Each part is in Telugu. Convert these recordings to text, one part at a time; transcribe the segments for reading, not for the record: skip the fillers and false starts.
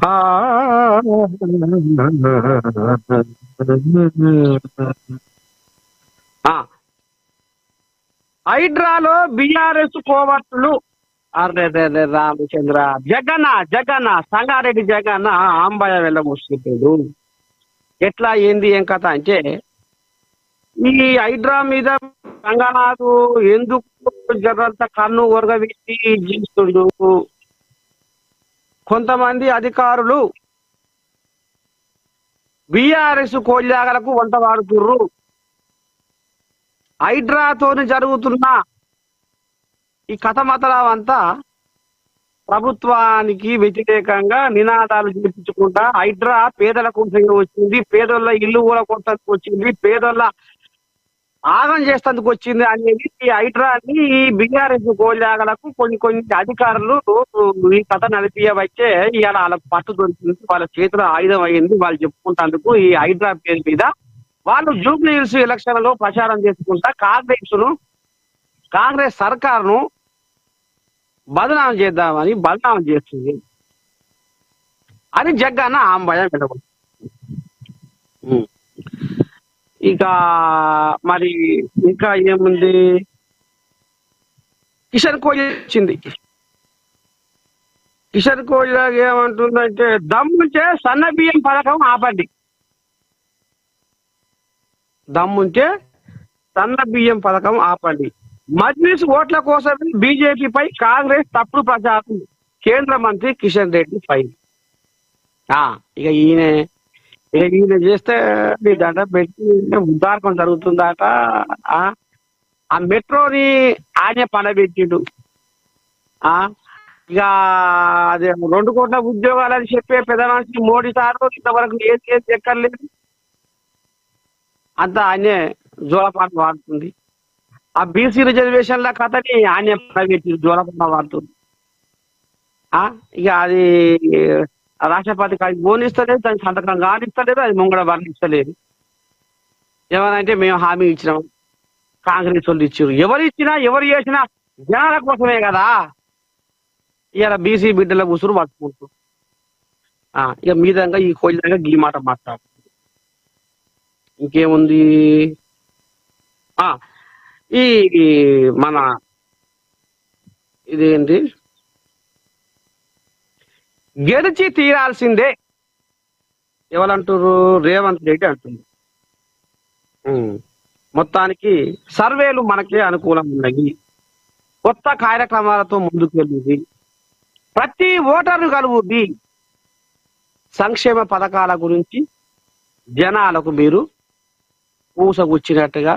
ఆ హైడ్రాలో బిఆర్ఎస్ కోవట్లు అరే రామచంద్ర జగన్న సంగారెడ్డి జగన్న ఆంబయ వెళ్ళబోసుకుంటాడు. ఎట్లా ఏంది ఏం కథ అంటే ఈ హైడ్రా మీద రంగనాథు ఎందుకు జగంత కన్ను ఒరగబెట్టి జీవిస్తుండు. కొంతమంది అధికారులు బిఆర్ఎస్ కోల్యాగలకు వంట వాడుతుర్రు. హైడ్రాతోని జరుగుతున్న ఈ కథమతలంతా ప్రభుత్వానికి వ్యతిరేకంగా నినాదాలు చేపించుకుంటా హైడ్రా పేదల కోసం వచ్చింది, పేదల ఇల్లు కూడా కొట్టడానికి వచ్చింది, పేదల ఆగం చేసేందుకు వచ్చింది అనేది ఈ హైడ్రాని ఈ బిఆర్ఎస్ కోల్యాగలకు కొన్ని అధికారులు ఈ కథ నడిపియవచ్చే ఇవాళ వాళ్ళ పట్టు దొరికింది, వాళ్ళ చేతిలో ఆయుధం అయింది. వాళ్ళు చెప్పుకుంటేందుకు ఈ హైడ్రా పేరు మీద వాళ్ళు జూబ్లీ హిల్స్ ఎలక్షన్ లో ప్రచారం చేసుకుంటా కాంగ్రెస్ సర్కారును బదనామం చేద్దామని బదనామం చేస్తుంది అని జగన్న ఆంబయం పెట్టకూడదు. ఇక మరి ఇంకా ఏముంది, కిషన్ కోహ్లీ వచ్చింది. కిషన్ కోహ్లీ ఏమంటుందంటే దమ్ముంటే సన్న బియ్యం పథకం ఆపండి, దమ్ముంటే సన్న బియ్యం పథకం ఆపండి. మజ్లిస్ ఓట్ల కోసం బీజేపీపై కాంగ్రెస్ తప్పుడు ప్రచారం, కేంద్ర మంత్రి కిషన్ రెడ్డి ఫైల్. ఇక ఈయన చేస్తే దండ పెట్టి ఉద్దారకం జరుగుతుందట. ఆ మెట్రోని ఆయన పనబెట్టిండు. ఇక అదే 2 కోట్ల ఉద్యోగాలని చెప్పే పెద్ద మనిషి మోడీ సారు ఇంతవరకు ఏది ఎక్కర్లేదు, అంతా ఆయనే జోలపాట వాడుతుంది. ఆ బీసీ రిజర్వేషన్ల కథని ఆయన పనబెట్టి జోలపాట వాడుతుంది. ఇక అది రాష్ట్రపతి కాడికి పోనిస్తలేదు, దాని సంతకం కానిస్తలేదు, అది ముంగడ వర్ణిస్తలేదు. ఏమనంటే మేము హామీ ఇచ్చినాం, కాంగ్రెస్ వాళ్ళు ఇచ్చారు. ఎవరు ఇచ్చినా ఎవరు చేసినా జనాల కోసమే కదా. ఇవాళ బీసీ బిడ్డల ఉసురు పట్టుకుంటూ ఇక మీదంగా ఈ కోయిలంగా గీ మాట మాట్లాడు. ఇంకేముంది, ఈ మన ఇదేంటి గెలిచి తీరాల్సిందే ఎవరంటారు, రేవంత్ రెడ్డి అంటుంది. మొత్తానికి సర్వేలు మనకే అనుకూలంగా ఉన్నాయి, కొత్త కార్యక్రమాలతో ముందుకు వెళ్ళింది, ప్రతి ఓటరు కలుగుద్ది, సంక్షేమ పథకాల గురించి జనాలకు మీరు పూసగుచ్చినట్టుగా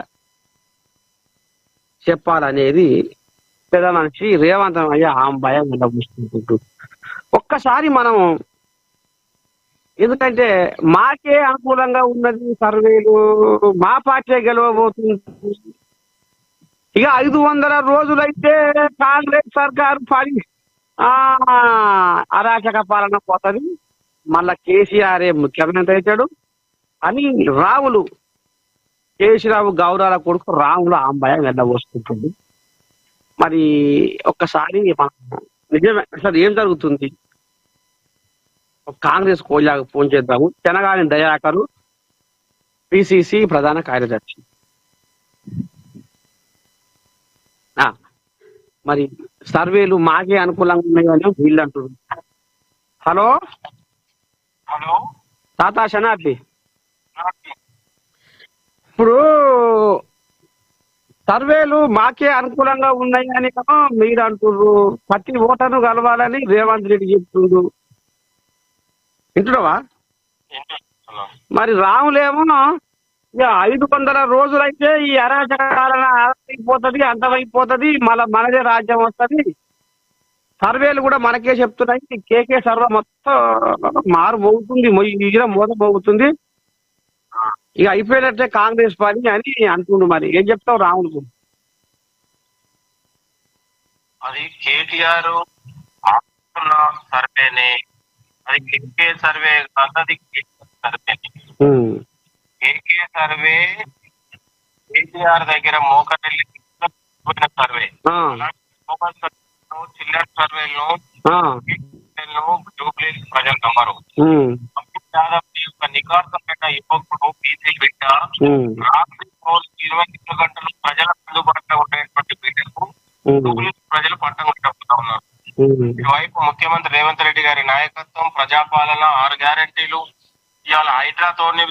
చెప్పాలనేది పెద్ద మనిషి రేవంత్ అయ్యా భయం ఉండబోసుకుంటూ. ఒక్కసారి మనం, ఎందుకంటే మాకే అనుకూలంగా ఉన్నది సర్వేలు, మా పార్టీ గెలవబోతుంది. ఇక 500 రోజులైతే కాంగ్రెస్ సర్కారు అరాచక పాలన పోతుంది, మళ్ళా కేసీఆర్ ముఖ్యమంత్రి అవుతాడు అని రాములు కేసీరావు గౌరవాల కొడుకు రాములు ఆంబయం వెళ్ళబోసుకుంటుంది. మరి ఒక్కసారి మనం నిజమే అసలు ఏం జరుగుతుంది, కాంగ్రెస్ కోల్యాకు ఫోన్ చేద్దాము. తెనగాని దయాకరు పిసిసి ప్రధాన కార్యదర్శి. మరి సర్వేలు మాకే అనుకూలంగా ఉన్నాయని వీళ్ళు అంటున్నారు. హలో తాతా శనార్థి, ఇప్పుడు సర్వేలు మాకే అనుకూలంగా ఉన్నాయని కదా మీరు అంటున్నారు, ప్రతి ఓటర్ను కలవాలని రేవంత్ రెడ్డి చెప్తుండ్రు, వింటున్నావా? మరి రాములేమో ఇక 500 రోజులైతే ఈ అరాచకాలన అయిపోతుంది, అంతమైపోతుంది, మళ్ళీ మనదే రాజ్యం వస్తుంది. సర్వేలు కూడా మనకే చెప్తున్నాయి, కేకే సర్వ మొత్తం మారు మోగుతుంది, మోద మోగుతుంది, ఇక అయిపోయినట్టే కాంగ్రెస్ పని అని అంటుండు. మరి ఏం చెప్తావు రాములకు? అది కేటీఆర్ సర్వేనే, అది కేకే సర్వే కాదు, అది సర్వేనే. కేకే సర్వే కేటీఆర్ దగ్గర మోకరెల్లి సర్వే, చిల్లర సర్వేలో మాటలను జూబ్లీ ప్రజలు నమ్మరు. అమిత్ యాదవ్ యొక్క నిఖార్సమైన యువకుడు బీసీ బిడ్డ రాత్రి 24 గంటలు ప్రజల అందుబాటులో ఉండేటువంటి బిడ్డకు జూబ్లీ ప్రజలు పట్టం కట్టబోతా ఉన్నారు. ఇటువైపు ముఖ్యమంత్రి రేవంత్ రెడ్డి గారి నాయకత్వం, ప్రజాపాలన, 6 గ్యారెంటీలు, ఇవాళ హైడ్రాతోని